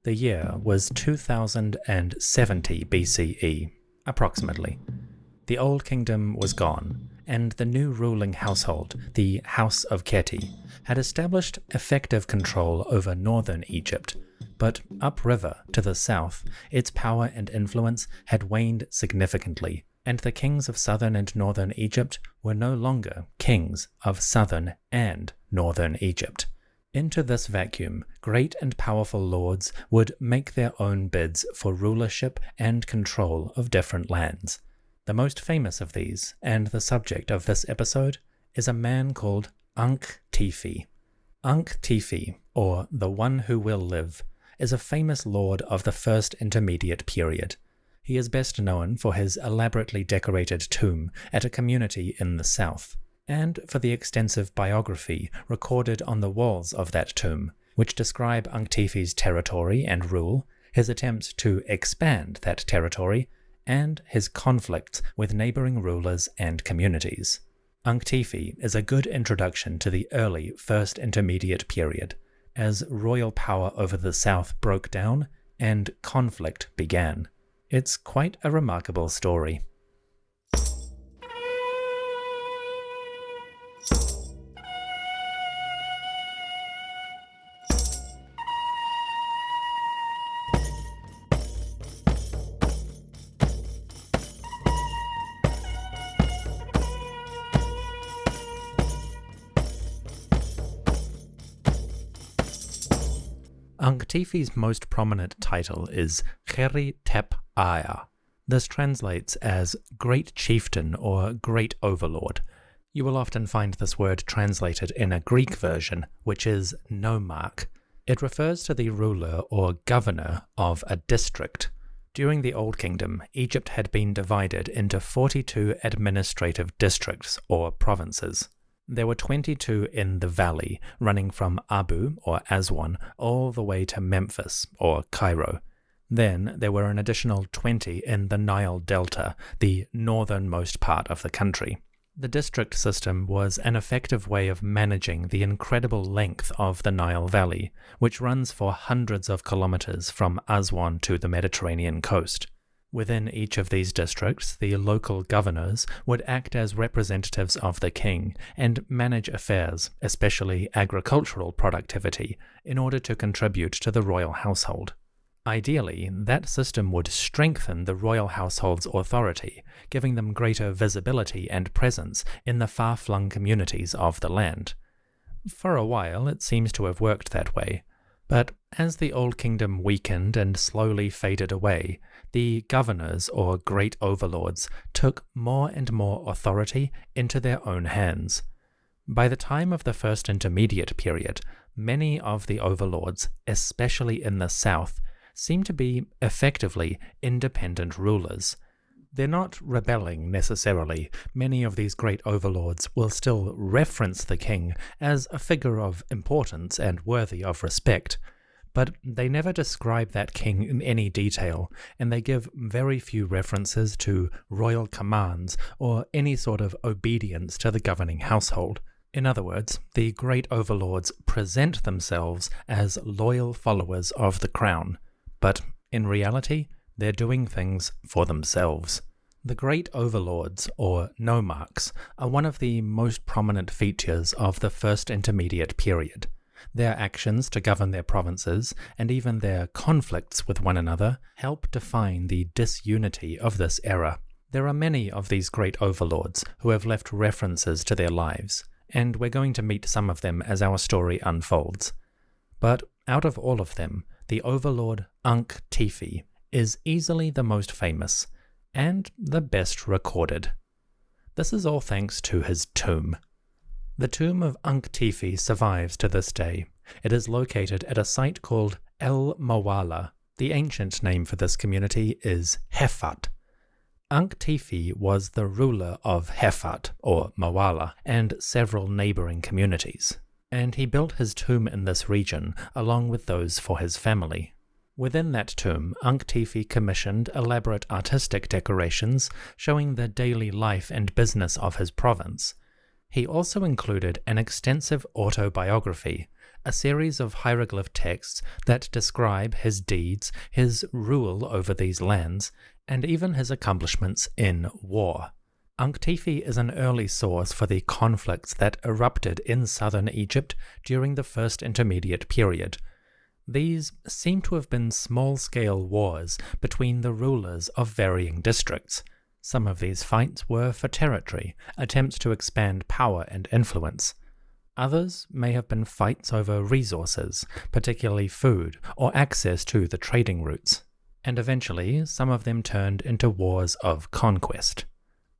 The year was 2070 BCE, approximately. The Old Kingdom was gone, and the new ruling household, the House of Kheti, had established effective control over northern Egypt, but upriver to the south, its power and influence had waned significantly, and the kings of southern and northern Egypt were no longer kings of southern and northern Egypt. Into this vacuum, great and powerful lords would make their own bids for rulership and control of different lands. The most famous of these, and the subject of this episode, is a man called Ankhtyfy. Ankhtyfy, or the One Who Will Live, is a famous lord of the First Intermediate Period. He is best known for his elaborately decorated tomb at a community in the south, and for the extensive biography recorded on the walls of that tomb, which describe Ankhtyfi's territory and rule, his attempts to expand that territory, and his conflicts with neighbouring rulers and communities. Ankhtyfy is a good introduction to the early First Intermediate Period, as royal power over the south broke down and conflict began. It's quite a remarkable story. Ankhtyfi's most prominent title is Kheri-tep-aya. This translates as Great Chieftain or Great Overlord. You will often find this word translated in a Greek version, which is nomarch. It refers to the ruler or governor of a district. During the Old Kingdom, Egypt had been divided into 42 administrative districts or provinces. There were 22 in the valley, running from Abu, or Aswan, all the way to Memphis, or Cairo. Then there were an additional 20 in the Nile Delta, the northernmost part of the country. The district system was an effective way of managing the incredible length of the Nile Valley, which runs for hundreds of kilometers from Aswan to the Mediterranean coast. Within each of these districts, the local governors would act as representatives of the king and manage affairs, especially agricultural productivity, in order to contribute to the royal household. Ideally, that system would strengthen the royal household's authority, giving them greater visibility and presence in the far-flung communities of the land. For a while, it seems to have worked that way. But as the Old Kingdom weakened and slowly faded away, the governors or great overlords took more and more authority into their own hands. By the time of the First Intermediate Period, many of the overlords, especially in the south, seem to be effectively independent rulers. They're not rebelling necessarily. Many of these great overlords will still reference the king as a figure of importance and worthy of respect, but they never describe that king in any detail, and they give very few references to royal commands or any sort of obedience to the governing household. In other words, the great overlords present themselves as loyal followers of the crown, but in reality, they're doing things for themselves. The great overlords, or nomarchs, are one of the most prominent features of the First Intermediate Period. Their actions to govern their provinces, and even their conflicts with one another, help define the disunity of this era. There are many of these great overlords who have left references to their lives, and we're going to meet some of them as our story unfolds. But out of all of them, the overlord Ankh-tyfy is easily the most famous, and the best recorded. This is all thanks to his tomb. The tomb of Ankh-tyfy survives to this day. It is located at a site called El Mawala. The ancient name for this community is Hefat. Ankh-tyfy was the ruler of Hefat, or Mawala, and several neighbouring communities, and he built his tomb in this region along with those for his family. Within that tomb, Ankh-tyfy commissioned elaborate artistic decorations showing the daily life and business of his province. He also included an extensive autobiography, a series of hieroglyph texts that describe his deeds, his rule over these lands, and even his accomplishments in war. Ankhtyfi is an early source for the conflicts that erupted in southern Egypt during the First Intermediate Period. These seem to have been small-scale wars between the rulers of varying districts. Some of these fights were for territory, attempts to expand power and influence. Others may have been fights over resources, particularly food, or access to the trading routes. And eventually, some of them turned into wars of conquest.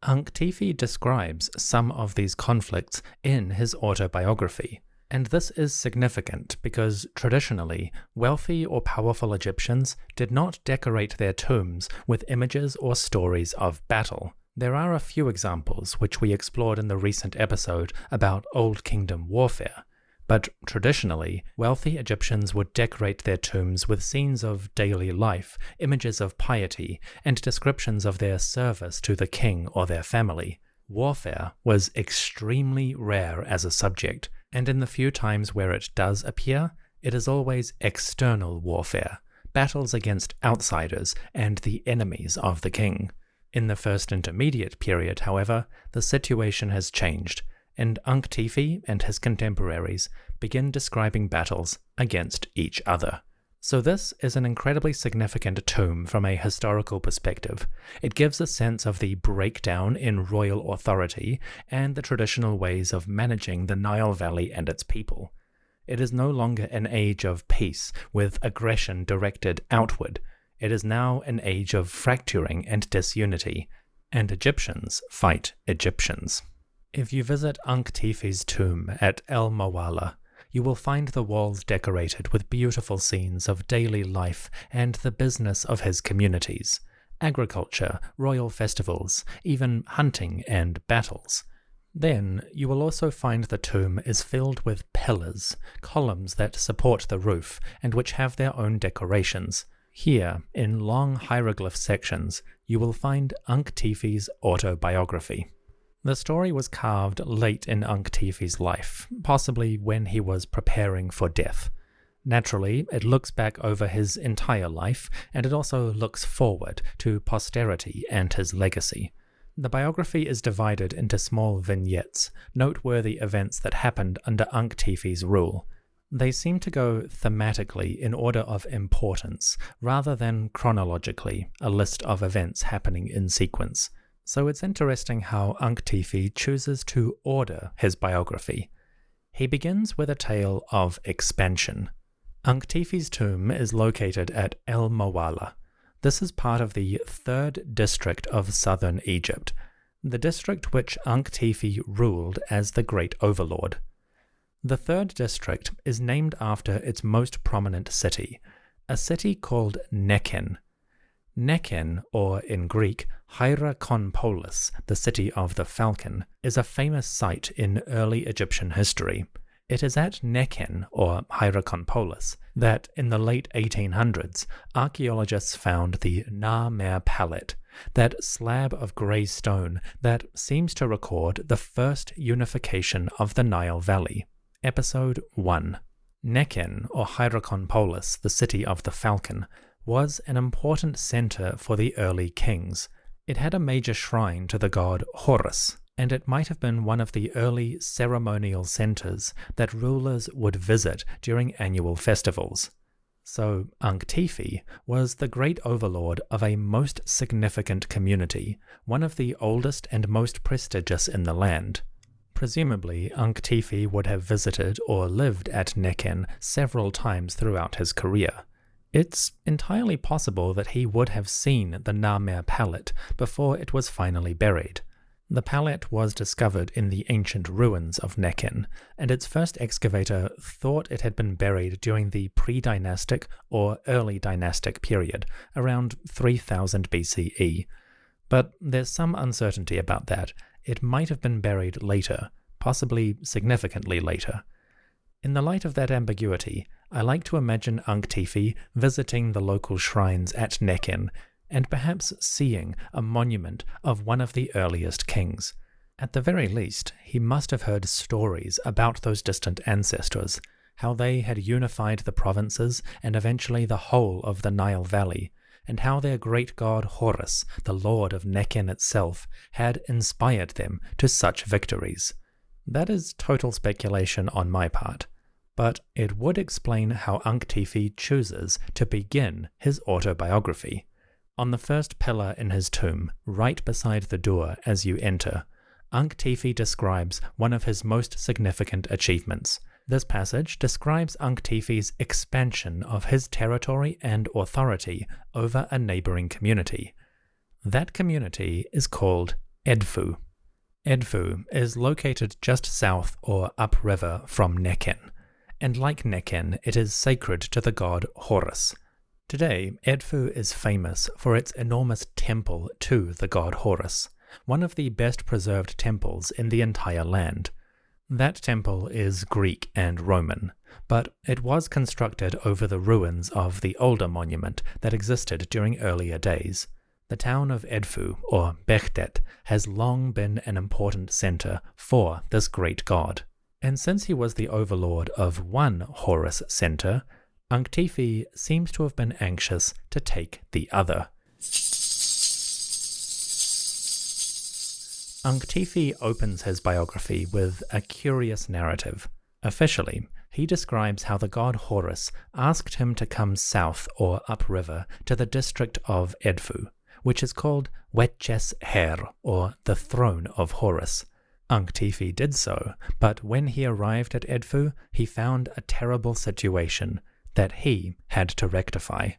Ankhtyfi describes some of these conflicts in his autobiography. And this is significant because, traditionally, wealthy or powerful Egyptians did not decorate their tombs with images or stories of battle. There are a few examples which we explored in the recent episode about Old Kingdom warfare, but traditionally, wealthy Egyptians would decorate their tombs with scenes of daily life, images of piety, and descriptions of their service to the king or their family. Warfare was extremely rare as a subject, and in the few times where it does appear, it is always external warfare, battles against outsiders and the enemies of the king. In the First Intermediate Period, however, the situation has changed, and Ankhtyfi and his contemporaries begin describing battles against each other. So this is an incredibly significant tomb from a historical perspective. It gives a sense of the breakdown in royal authority and the traditional ways of managing the Nile Valley and its people. It is no longer an age of peace with aggression directed outward. It is now an age of fracturing and disunity, and Egyptians fight Egyptians. If you visit Ankhtyfi's tomb at El Moeller, you will find the walls decorated with beautiful scenes of daily life and the business of his communities, agriculture, royal festivals, even hunting and battles. Then you will also find the tomb is filled with pillars, columns that support the roof and which have their own decorations. Here, in long hieroglyph sections, you will find Ankhtyfi's autobiography. The story was carved late in Ankhtyfi's life, possibly when he was preparing for death. Naturally, it looks back over his entire life, and it also looks forward to posterity and his legacy. The biography is divided into small vignettes, noteworthy events that happened under Ankhtyfi's rule. They seem to go thematically in order of importance, rather than chronologically, a list of events happening in sequence. So it's interesting how Ankhtyfi chooses to order his biography. He begins with a tale of expansion. Ankhtyfi's tomb is located at El Moeller. This is part of the 3rd district of southern Egypt, the district which Ankhtyfi ruled as the Great Overlord. The 3rd district is named after its most prominent city, a city called Nekhen. Nekhen, or in Greek, Hierakonpolis, the city of the falcon, is a famous site in early Egyptian history. It is at Nekhen, or Hierakonpolis, that in the late 1800s, archaeologists found the Na-Mer palette, that slab of grey stone that seems to record the first unification of the Nile Valley. Episode 1. Nekhen, or Hierakonpolis, the city of the falcon, was an important center for the early kings. It had a major shrine to the god Horus, and it might have been one of the early ceremonial centers that rulers would visit during annual festivals. So Ankhtyfi was the great overlord of a most significant community, one of the oldest and most prestigious in the land. Presumably, Ankhtyfi would have visited or lived at Nekhen several times throughout his career. It's entirely possible that he would have seen the Na-Mer palette before it was finally buried. The palette was discovered in the ancient ruins of Nekhen, and its first excavator thought it had been buried during the pre-dynastic or early dynastic period, around 3000 BCE. But there's some uncertainty about that. It might have been buried later, possibly significantly later. In the light of that ambiguity, I like to imagine Ankhtyfi visiting the local shrines at Nekhen and perhaps seeing a monument of one of the earliest kings. At the very least, he must have heard stories about those distant ancestors. how they had unified the provinces and eventually the whole of the Nile Valley, and how their great god Horus, the lord of Nekhen itself, had inspired them to such victories. That is total speculation on my part, but it would explain how Ankhtyfi chooses to begin his autobiography. On the first pillar in his tomb, right beside the door as you enter, Ankhtyfi describes one of his most significant achievements. This passage describes Ankhtyfi's expansion of his territory and authority over a neighbouring community. That community is called Edfu. Edfu is located just south or upriver from Nekhen, and like Nekhen, it is sacred to the god Horus. Today, Edfu is famous for its enormous temple to the god Horus, one of the best preserved temples in the entire land. That temple is Greek and Roman, but it was constructed over the ruins of the older monument that existed during earlier days. The town of Edfu, or Behdet, has long been an important center for this great god. And since he was the overlord of one Horus center, Ankhtyfi seems to have been anxious to take the other. Ankhtyfi opens his biography with a curious narrative. Officially, he describes how the god Horus asked him to come south or upriver to the district of Edfu, which is called Wetches Her, or the throne of Horus. Ankhtyfi did so, but when he arrived at Edfu, he found a terrible situation that he had to rectify.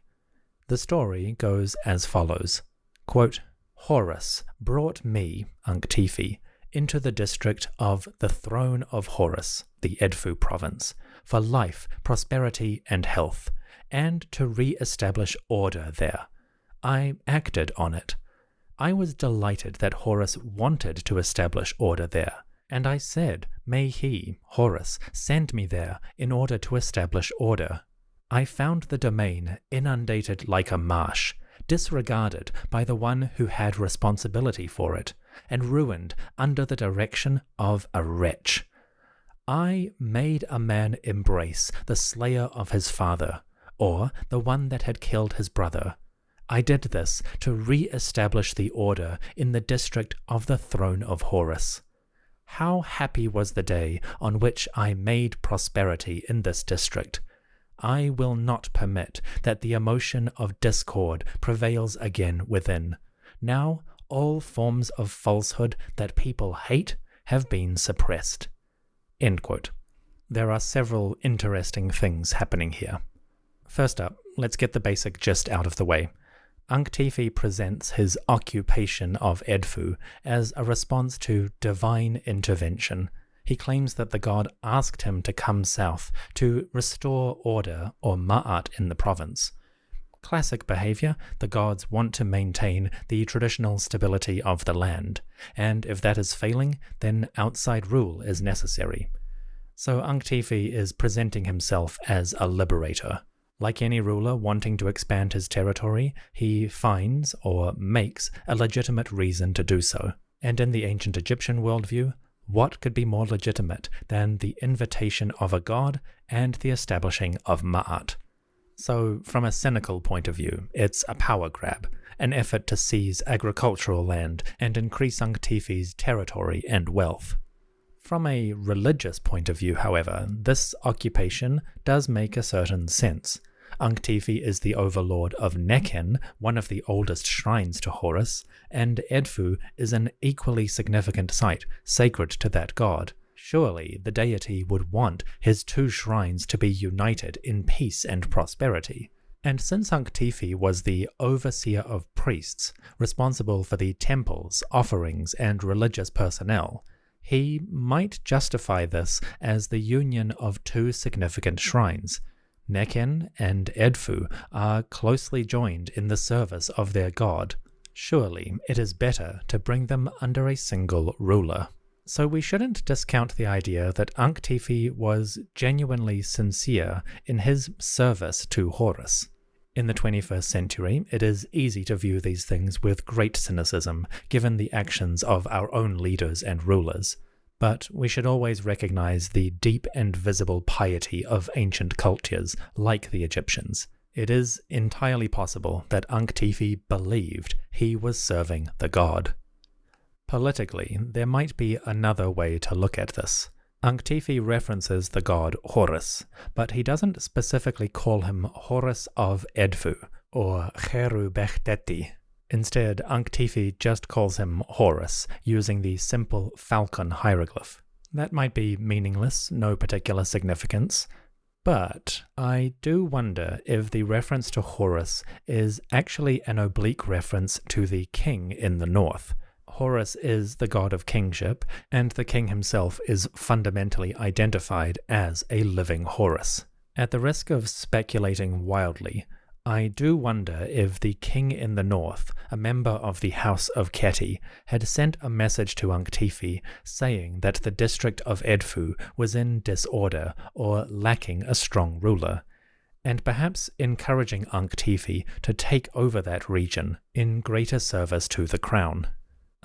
The story goes as follows. Quote, Horus brought me, Ankhtyfi, into the district of the throne of Horus, the Edfu province, for life, prosperity, and health, and to re-establish order there. I acted on it. I was delighted that Horus wanted to establish order there, and I said, may he, Horus, send me there in order to establish order. I found the domain inundated like a marsh, disregarded by the one who had responsibility for it, and ruined under the direction of a wretch. I made a man embrace the slayer of his father, or the one that had killed his brother. I did this to re-establish the order in the district of the throne of Horus. How happy was the day on which I made prosperity in this district! I will not permit that the emotion of discord prevails again within. Now all forms of falsehood that people hate have been suppressed. End quote. There are several interesting things happening here. First up, let's get the basic gist out of the way. Ankhtyfi presents his occupation of Edfu as a response to divine intervention. He claims that the god asked him to come south to restore order or ma'at in the province. Classic behavior, the gods want to maintain the traditional stability of the land, and if that is failing, then outside rule is necessary. So Ankhtyfi is presenting himself as a liberator. Like any ruler wanting to expand his territory, he finds or makes a legitimate reason to do so. And in the ancient Egyptian worldview, what could be more legitimate than the invitation of a god and the establishing of ma'at? So, from a cynical point of view, it's a power grab, an effort to seize agricultural land and increase Ankhtyfi's territory and wealth. From a religious point of view, however, this occupation does make a certain sense. Ankhtyfi is the overlord of Nekhen, one of the oldest shrines to Horus, and Edfu is an equally significant site sacred to that god. Surely the deity would want his two shrines to be united in peace and prosperity. And since Ankhtyfi was the overseer of priests, responsible for the temples, offerings, and religious personnel, he might justify this as the union of two significant shrines. Nekhen and Edfu are closely joined in the service of their god. Surely it is better to bring them under a single ruler. So we shouldn't discount the idea that Ankhtyfi was genuinely sincere in his service to Horus. In the 21st century, it is easy to view these things with great cynicism, given the actions of our own leaders and rulers. But we should always recognize the deep and visible piety of ancient cultures like the Egyptians. It is entirely possible that Ankhtyfi believed he was serving the god. Politically, there might be another way to look at this. Ankhtyfi references the god Horus, but he doesn't specifically call him Horus of Edfu or Cherubechteti. Instead, Ankhtyfi just calls him Horus, using the simple falcon hieroglyph. That might be meaningless, no particular significance, but I do wonder if the reference to Horus is actually an oblique reference to the king in the north. Horus is the god of kingship, and the king himself is fundamentally identified as a living Horus. At the risk of speculating wildly, I do wonder if the king in the north, a member of the House of Keti, had sent a message to Ankhtyfi saying that the district of Edfu was in disorder or lacking a strong ruler, and perhaps encouraging Ankhtyfi to take over that region in greater service to the crown.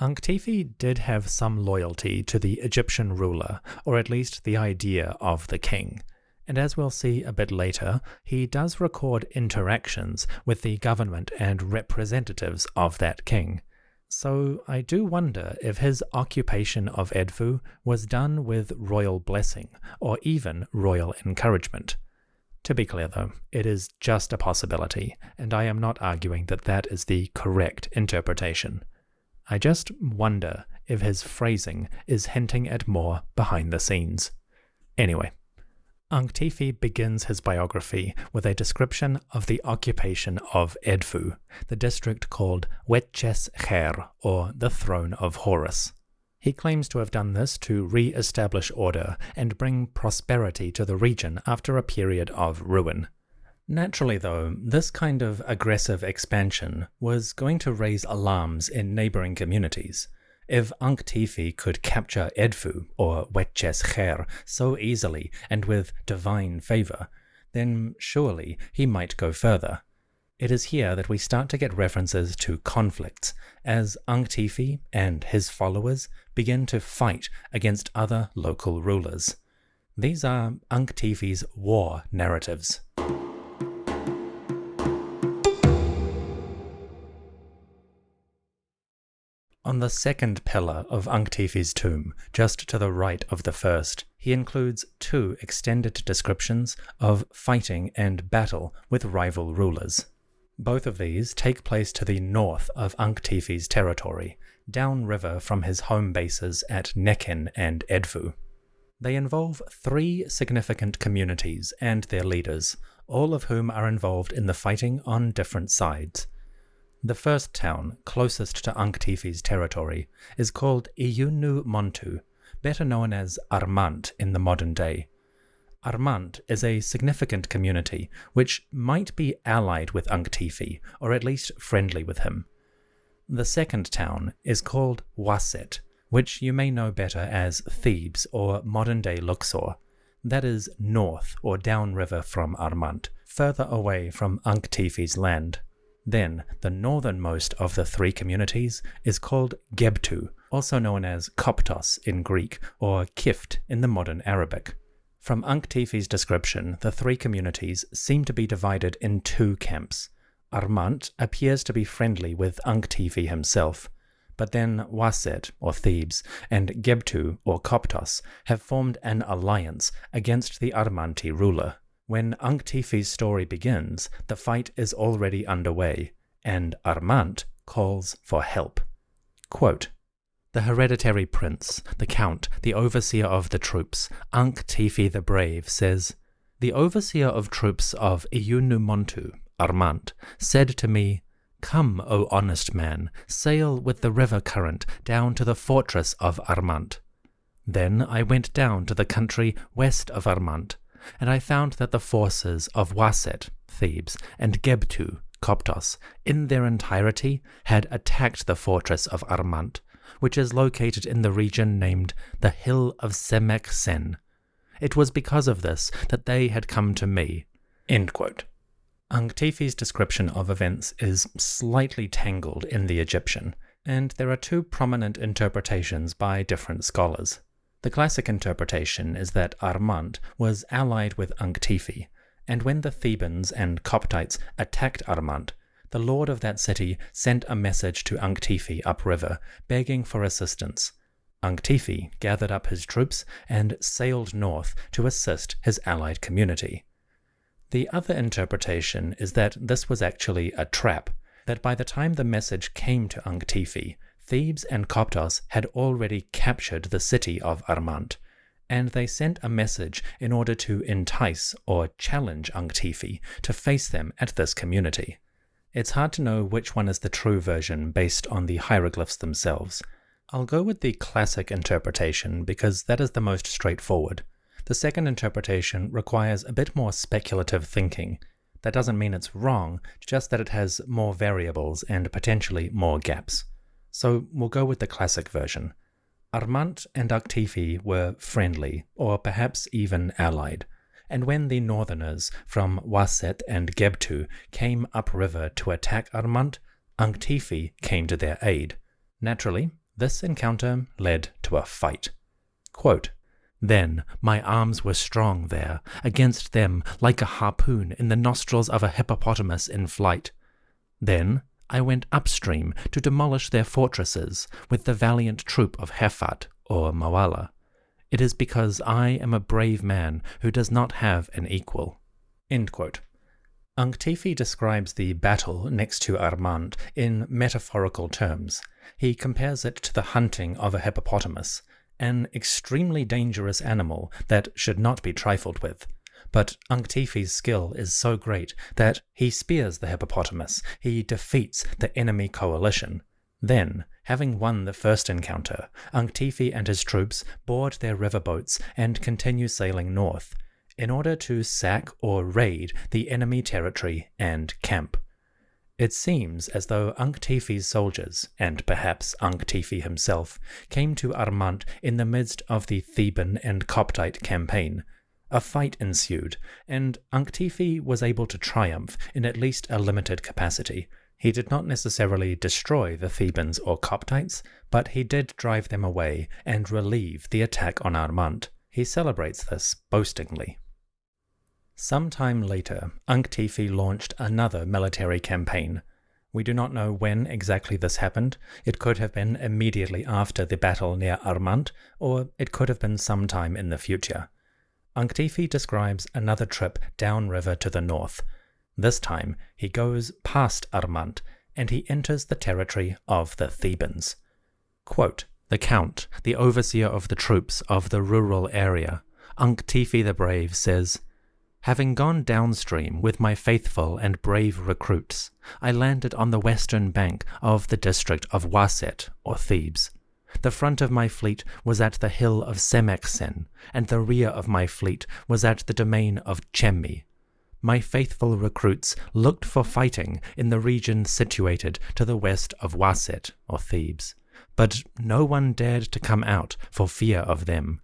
Ankhtyfi did have some loyalty to the Egyptian ruler, or at least the idea of the king. And as we'll see a bit later, he does record interactions with the government and representatives of that king. So I do wonder if his occupation of Edfu was done with royal blessing, or even royal encouragement. To be clear though, it is just a possibility, and I am not arguing that that is the correct interpretation. I just wonder if his phrasing is hinting at more behind the scenes. Anyway, Ankhtyfi begins his biography with a description of the occupation of Edfu, the district called Wetches Kher, or the Throne of Horus. He claims to have done this to re-establish order and bring prosperity to the region after a period of ruin. Naturally though, this kind of aggressive expansion was going to raise alarms in neighbouring communities. If Ankhtyfi could capture Edfu, or Wetches Kher, so easily and with divine favour, then surely he might go further. It is here that we start to get references to conflicts, as Ankhtyfi and his followers begin to fight against other local rulers. These are Ankhtyfi's war narratives. On the second pillar of Ankhtyfi's tomb, just to the right of the first, he includes two extended descriptions of fighting and battle with rival rulers. Both of these take place to the north of Ankhtyfi's territory, downriver from his home bases at Nekhen and Edfu. They involve three significant communities and their leaders, all of whom are involved in the fighting on different sides. The first town, closest to Ankhtyfi's territory, is called Iyunu Montu, better known as Armant in the modern day. Armant is a significant community which might be allied with Ankhtyfi, or at least friendly with him. The second town is called Waset, which you may know better as Thebes or modern-day Luxor. That is north or downriver from Armant, further away from Ankhtyfi's land. Then, the northernmost of the three communities is called Gebtu, also known as Koptos in Greek, or Kift in the modern Arabic. From Ankhtyfi's description, the three communities seem to be divided in two camps. Armant appears to be friendly with Ankhtyfi himself, but then Waset, or Thebes, and Gebtu, or Koptos, have formed an alliance against the Armanti ruler. When Ankhtyfi's story begins, the fight is already underway, and Armant calls for help. Quote, "The hereditary prince, the count, the overseer of the troops, Ankhtyfi the brave, says, 'The overseer of troops of Iyunu Montu, Armant, said to me, "Come, O honest man, sail with the river current down to the fortress of Armant." Then I went down to the country west of Armant, and I found that the forces of Waset, Thebes, and Gebtu, Koptos, in their entirety had attacked the fortress of Armant, which is located in the region named the Hill of Semek-Sen. It was because of this that they had come to me." End quote. Ankhtyfi's description of events is slightly tangled in the Egyptian, and there are two prominent interpretations by different scholars. The classic interpretation is that Armant was allied with Ankhtyfi, and when the Thebans and Coptites attacked Armant, the lord of that city sent a message to Ankhtyfi upriver, begging for assistance. Ankhtyfi gathered up his troops and sailed north to assist his allied community. The other interpretation is that this was actually a trap, that by the time the message came to Ankhtyfi, Thebes and Coptos had already captured the city of Armant, and they sent a message in order to entice or challenge Ankhtyfi to face them at this community. It's hard to know which one is the true version based on the hieroglyphs themselves. I'll go with the classic interpretation because that is the most straightforward. The second interpretation requires a bit more speculative thinking. That doesn't mean it's wrong, just that it has more variables and potentially more gaps. So we'll go with the classic version. Armant and Ankhtyfi were friendly, or perhaps even allied, and when the northerners from Waset and Gebtu came upriver to attack Armant, Ankhtyfi came to their aid. Naturally, this encounter led to a fight. Quote, "Then my arms were strong there, against them like a harpoon in the nostrils of a hippopotamus in flight. Then I went upstream to demolish their fortresses with the valiant troop of Hefat or Moeller. It is because I am a brave man who does not have an equal." End quote. Ankhtyfi describes the battle next to Armant in metaphorical terms. He compares it to the hunting of a hippopotamus, an extremely dangerous animal that should not be trifled with. But Ankhtyfi's skill is so great that he spears the hippopotamus, he defeats the enemy coalition. Then, having won the first encounter, Ankhtyfi and his troops board their riverboats and continue sailing north, in order to sack or raid the enemy territory and camp. It seems as though Ankhtyfi's soldiers, and perhaps Ankhtyfi himself, came to Armant in the midst of the Theban and Coptite campaign. A fight ensued, and Ankhtyfi was able to triumph in at least a limited capacity. He did not necessarily destroy the Thebans or Coptites, but he did drive them away and relieve the attack on Armant. He celebrates this boastingly. Sometime later, Ankhtyfi launched another military campaign. We do not know when exactly this happened. It could have been immediately after the battle near Armant, or it could have been sometime in the future. Ankhtyfi describes another trip downriver to the north. This time, he goes past Armant, and he enters the territory of the Thebans. Quote, "The Count, the overseer of the troops of the rural area, Ankhtyfi the Brave, says, 'Having gone downstream with my faithful and brave recruits, I landed on the western bank of the district of Waset, or Thebes. The front of my fleet was at the hill of Semeksen, and the rear of my fleet was at the domain of Chemmi. My faithful recruits looked for fighting in the region situated to the west of Waset, or Thebes, but no one dared to come out for fear of them."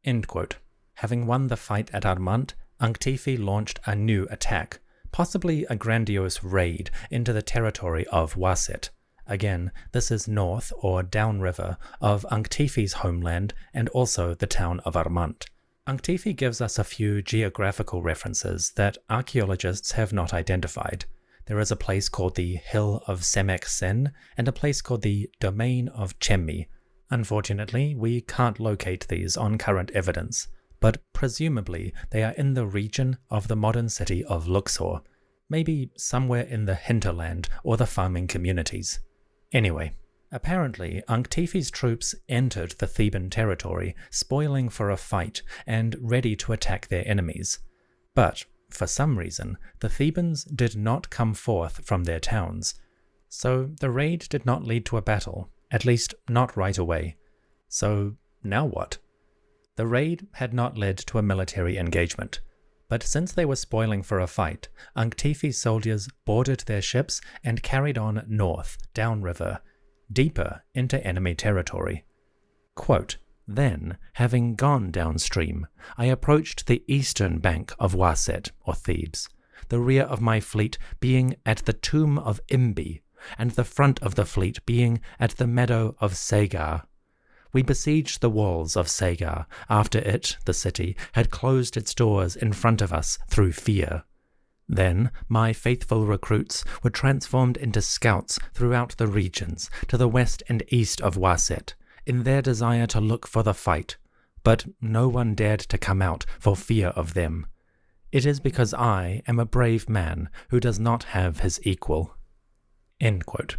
End quote. Having won the fight at Armant, Ankhtyfi launched a new attack, possibly a grandiose raid into the territory of Waset. Again, this is north or downriver of Ankhtyfi's homeland and also the town of Armant. Ankhtyfi gives us a few geographical references that archaeologists have not identified. There is a place called the Hill of Semeksen and a place called the Domain of Chemmi. Unfortunately, we can't locate these on current evidence, but presumably they are in the region of the modern city of Luxor, maybe somewhere in the hinterland or the farming communities. Anyway, apparently Ankhtyfi's troops entered the Theban territory, spoiling for a fight and ready to attack their enemies. But, for some reason, the Thebans did not come forth from their towns. So the raid did not lead to a battle, at least not right away. So now what? The raid had not led to a military engagement, but since they were spoiling for a fight, Ankhtyfi's soldiers boarded their ships and carried on north, downriver, deeper into enemy territory. Quote, "Then, having gone downstream, I approached the eastern bank of Waset, or Thebes, the rear of my fleet being at the tomb of Imbi, and the front of the fleet being at the meadow of Sagar. We besieged the walls of Sagar after it, the city, had closed its doors in front of us through fear. Then my faithful recruits were transformed into scouts throughout the regions to the west and east of Waset, in their desire to look for the fight, but no one dared to come out for fear of them. It is because I am a brave man who does not have his equal." End quote.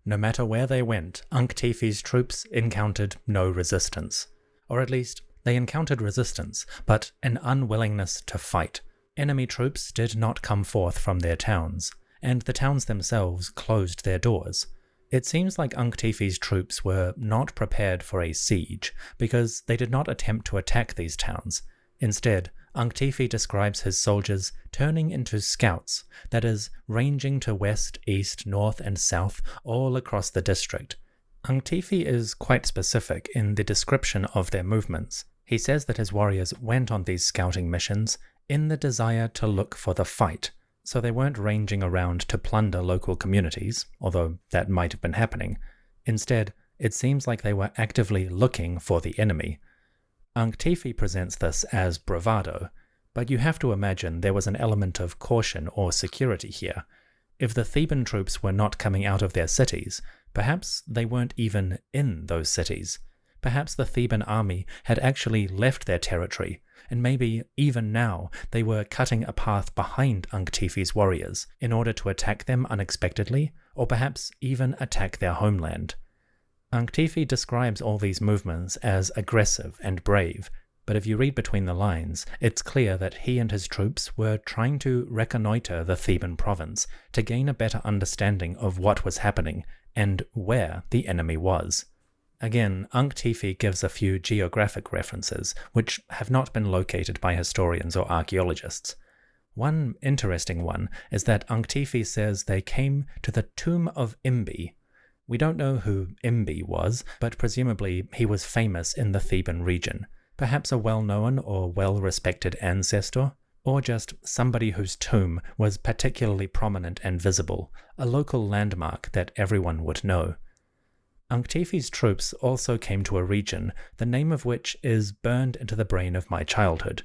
No matter where they went, Ankhtyfi's troops encountered no resistance. Or at least, they encountered resistance, but an unwillingness to fight. Enemy troops did not come forth from their towns, and the towns themselves closed their doors. It seems like Ankhtyfi's troops were not prepared for a siege, because they did not attempt to attack these towns. Instead, Ankhtyfi describes his soldiers turning into scouts, that is, ranging to west, east, north, and south all across the district. Ankhtyfi is quite specific in the description of their movements. He says that his warriors went on these scouting missions in the desire to look for the fight, so they weren't ranging around to plunder local communities, although that might have been happening. Instead, it seems like they were actively looking for the enemy. Ankhtyfi presents this as bravado, but you have to imagine there was an element of caution or security here. If the Theban troops were not coming out of their cities, perhaps they weren't even in those cities. Perhaps the Theban army had actually left their territory, and maybe even now they were cutting a path behind Ankhtyfi's warriors in order to attack them unexpectedly, or perhaps even attack their homeland. Ankhtyfi describes all these movements as aggressive and brave, but if you read between the lines, it's clear that he and his troops were trying to reconnoiter the Theban province to gain a better understanding of what was happening and where the enemy was. Again, Ankhtyfi gives a few geographic references, which have not been located by historians or archaeologists. One interesting one is that Ankhtyfi says they came to the tomb of Imbi. We don't know who Imbi was, but presumably he was famous in the Theban region, perhaps a well-known or well-respected ancestor, or just somebody whose tomb was particularly prominent and visible, a local landmark that everyone would know. Ankhtyfi's troops also came to a region, the name of which is burned into the brain of my childhood.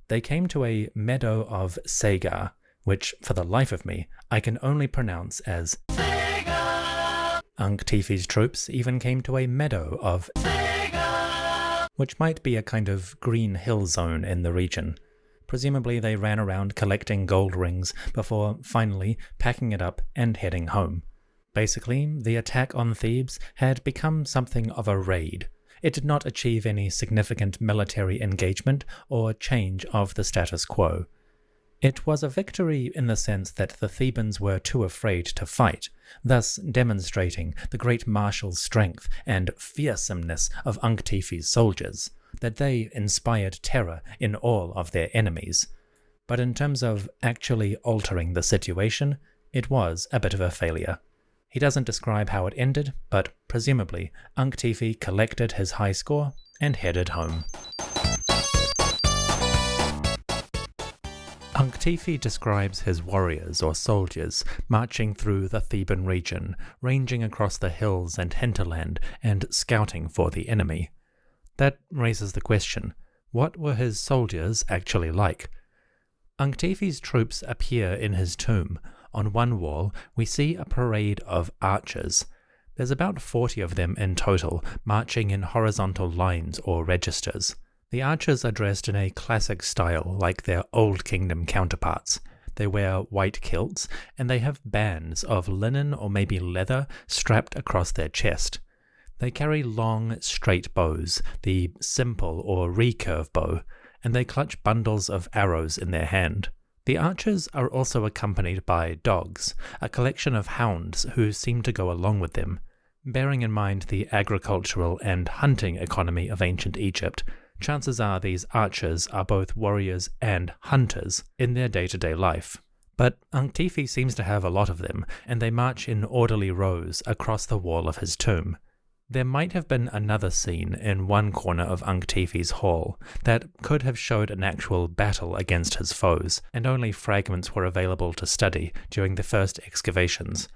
They came to a meadow of Sagar, which, for the life of me, I can only pronounce as Sagar. Ankhtyfi's troops even came to a meadow of Sagar, which might be a kind of green hill zone in the region. Presumably they ran around collecting gold rings before finally packing it up and heading home. Basically, the attack on Thebes had become something of a raid. It did not achieve any significant military engagement or change of the status quo. It was a victory in the sense that the Thebans were too afraid to fight, thus demonstrating the great martial strength and fearsomeness of Ankhtyfi's soldiers, that they inspired terror in all of their enemies. But in terms of actually altering the situation, it was a bit of a failure. He doesn't describe how it ended, but presumably Ankhtyfi collected his high score and headed home. Ankhtyfi describes his warriors or soldiers marching through the Theban region, ranging across the hills and hinterland and scouting for the enemy. That raises the question, what were his soldiers actually like? Ankhtyfi's troops appear in his tomb. On one wall, we see a parade of archers. There's about 40 of them in total, marching in horizontal lines or registers. The archers are dressed in a classic style like their Old Kingdom counterparts. They wear white kilts, and they have bands of linen or maybe leather strapped across their chest. They carry long, straight bows, the simple or recurve bow, and they clutch bundles of arrows in their hand. The archers are also accompanied by dogs, a collection of hounds who seem to go along with them. Bearing in mind the agricultural and hunting economy of ancient Egypt, chances are these archers are both warriors and hunters in their day-to-day life. But Ankhtyfi seems to have a lot of them, and they march in orderly rows across the wall of his tomb. There might have been another scene in one corner of Ankhtyfi's hall that could have showed an actual battle against his foes, and only fragments were available to study during the first excavations.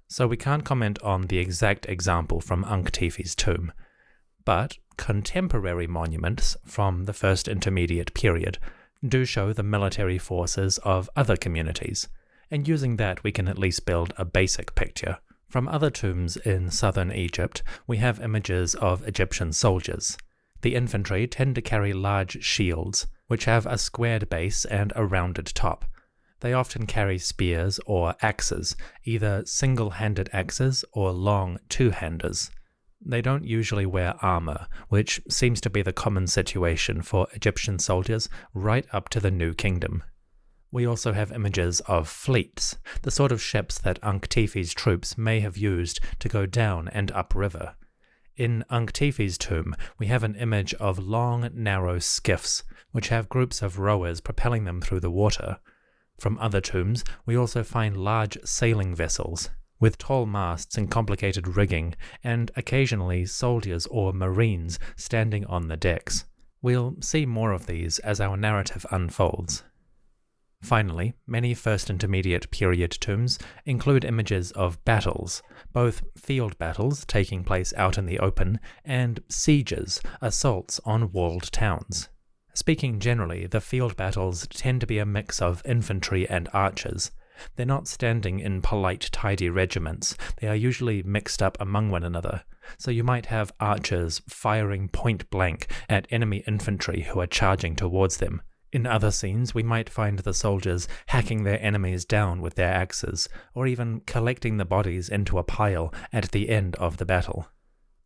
So we can't comment on the exact example from Ankhtyfi's tomb. but contemporary monuments from the First Intermediate period do show the military forces of other communities, and using that we can at least build a basic picture. From other tombs in southern Egypt, we have images of Egyptian soldiers. The infantry tend to carry large shields, which have a squared base and a rounded top. They often carry spears or axes, either single-handed axes or long two-handers. They don't usually wear armor, which seems to be the common situation for Egyptian soldiers right up to the New Kingdom. We also have images of fleets, the sort of ships that Ankhtyfi's troops may have used to go down and upriver. In Ankhtyfi's tomb, we have an image of long, narrow skiffs, which have groups of rowers propelling them through the water. From other tombs, we also find large sailing vessels, with tall masts and complicated rigging, and occasionally soldiers or marines standing on the decks. We'll see more of these as our narrative unfolds. Finally, many First Intermediate period tombs include images of battles, both field battles taking place out in the open, and sieges, assaults on walled towns. Speaking generally, the field battles tend to be a mix of infantry and archers. They're not standing in polite, tidy regiments. They are usually mixed up among one another. So you might have archers firing point blank at enemy infantry who are charging towards them. In other scenes, we might find the soldiers hacking their enemies down with their axes, or even collecting the bodies into a pile at the end of the battle.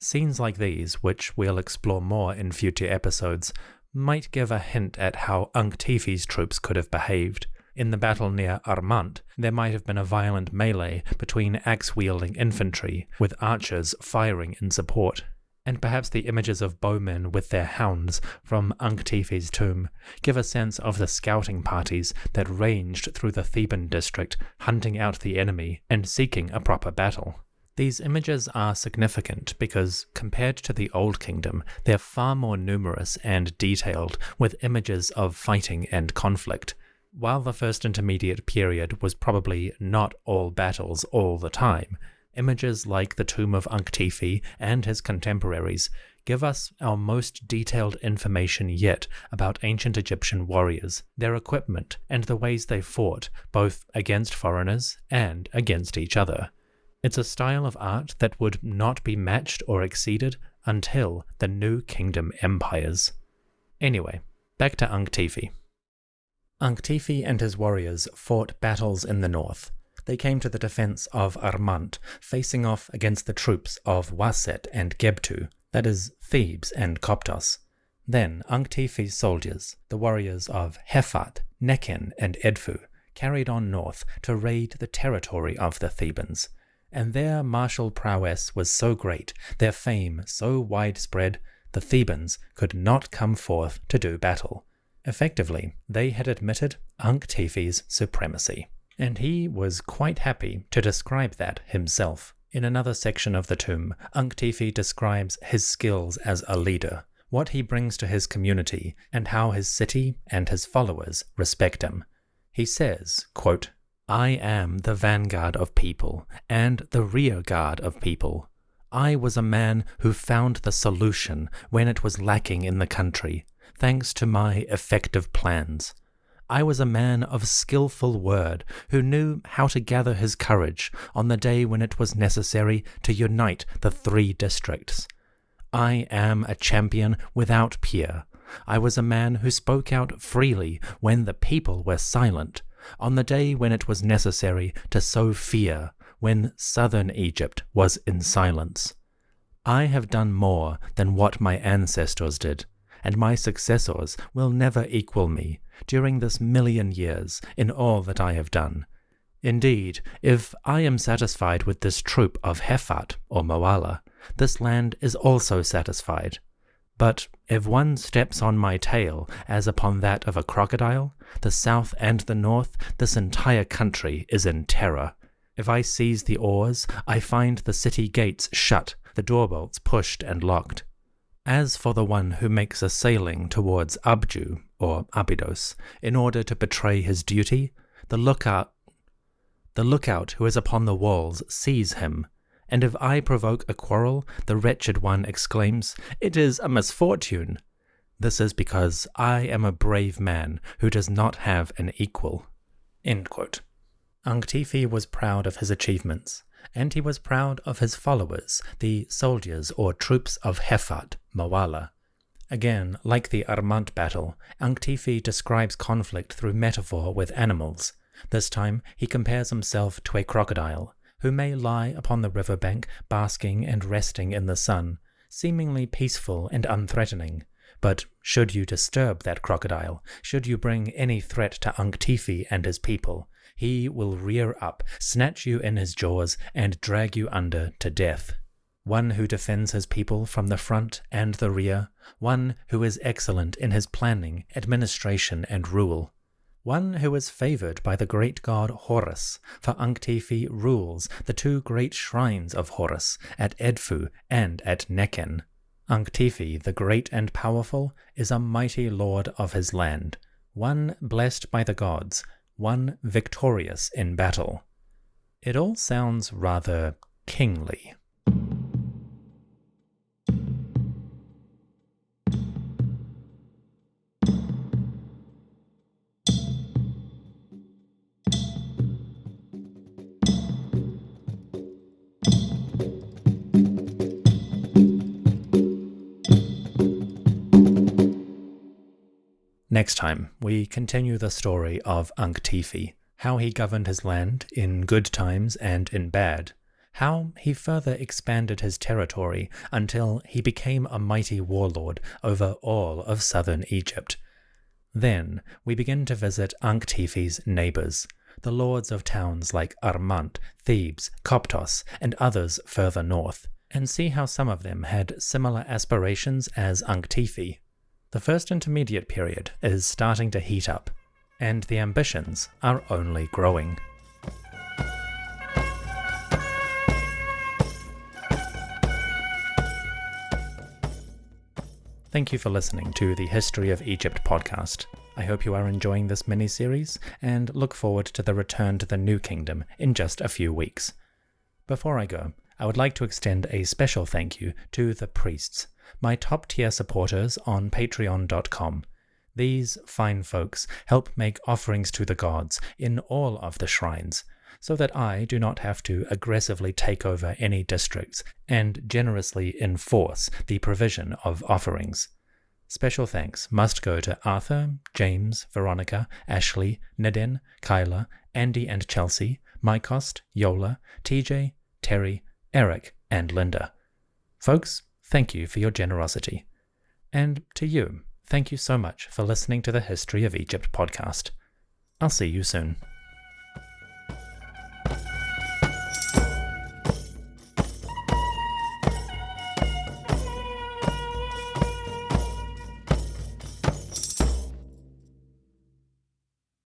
Scenes like these, which we'll explore more in future episodes, might give a hint at how Ankhtyfi's troops could have behaved. In the battle near Armant, there might have been a violent melee between axe-wielding infantry, with archers firing in support. And perhaps the images of bowmen with their hounds from Ankhtyfi's tomb give a sense of the scouting parties that ranged through the Theban district, hunting out the enemy and seeking a proper battle. These images are significant because, compared to the Old Kingdom, they're far more numerous and detailed, with images of fighting and conflict. While the First Intermediate period was probably not all battles all the time, images like the tomb of Ankhtyfi and his contemporaries give us our most detailed information yet about ancient Egyptian warriors, their equipment, and the ways they fought, both against foreigners and against each other. It's a style of art that would not be matched or exceeded until the New Kingdom empires. Anyway, back to Ankhtyfi. Ankhtyfi and his warriors fought battles in the north. They came to the defense of Armant, facing off against the troops of Waset and Gebtu, that is, Thebes and Coptos. Then Ankhtyfi's soldiers, the warriors of Hefat, Nekhen, and Edfu, carried on north to raid the territory of the Thebans. And their martial prowess was so great, their fame so widespread, the Thebans could not come forth to do battle. Effectively, they had admitted Ankhtyfi's supremacy. And he was quite happy to describe that himself. In another section of the tomb, Ankhtyfi describes his skills as a leader, what he brings to his community, and how his city and his followers respect him. He says, quote, "I am the vanguard of people, and the rear guard of people. I was a man who found the solution when it was lacking in the country, thanks to my effective plans. I was a man of skillful word who knew how to gather his courage on the day when it was necessary to unite the 3 districts. I am a champion without peer. I was a man who spoke out freely when the people were silent, on the day when it was necessary to sow fear, when southern Egypt was in silence. I have done more than what my ancestors did, and my successors will never equal me during this 1,000,000 years in all that I have done. Indeed, if I am satisfied with this troop of Hefat or Moeller, this land is also satisfied. But if one steps on my tail as upon that of a crocodile, the south and the north, this entire country is in terror. If I seize the oars, I find the city gates shut, the door-bolts pushed and locked. As for the one who makes a sailing towards Abju, or Abydos, in order to betray his duty, the lookout who is upon the walls sees him, And if I provoke a quarrel, the wretched one exclaims, 'It is a misfortune.' This is because I am a brave man who does not have an equal." End quote. Ankhtyfi was proud of his achievements, and he was proud of his followers, the soldiers or troops of Hefat, Moeller. Again, like the Armant battle, Ankhtyfi describes conflict through metaphor with animals. This time, he compares himself to a crocodile, who may lie upon the riverbank, basking and resting in the sun, seemingly peaceful and unthreatening. But should you disturb that crocodile, should you bring any threat to Ankhtyfi and his people, he will rear up, snatch you in his jaws, and drag you under to death. One who defends his people from the front and the rear, one who is excellent in his planning, administration, and rule. One who is favored by the great god Horus, for Ankhtyfi rules the two great shrines of Horus at Edfu and at Nekhen. Ankhtyfi, the great and powerful, is a mighty lord of his land, one blessed by the gods, one victorious in battle. It all sounds rather kingly. Next time, we continue the story of Ankhtyfi, how he governed his land in good times and in bad, how he further expanded his territory until he became a mighty warlord over all of southern Egypt. Then we begin to visit Ankhtyfi's neighbors, the lords of towns like Armant, Thebes, Koptos, and others further north, and see how some of them had similar aspirations as Ankhtyfi. The first intermediate period is starting to heat up, and the ambitions are only growing. Thank you for listening to the History of Egypt podcast. I hope you are enjoying this mini-series, and look forward to the return to the New Kingdom in just a few weeks. Before I go, I would like to extend a special thank you to the priests, my top-tier supporters on patreon.com. These fine folks help make offerings to the gods in all of the shrines, so that I do not have to aggressively take over any districts and generously enforce the provision of offerings. Special thanks must go to Arthur, James, Veronica, Ashley, Nadine, Kyla, Andy and Chelsea, Mycost, Yola, TJ, Terry, Eric, and Linda. Folks, thank you for your generosity. And to you, thank you so much for listening to the History of Egypt podcast. I'll see you soon.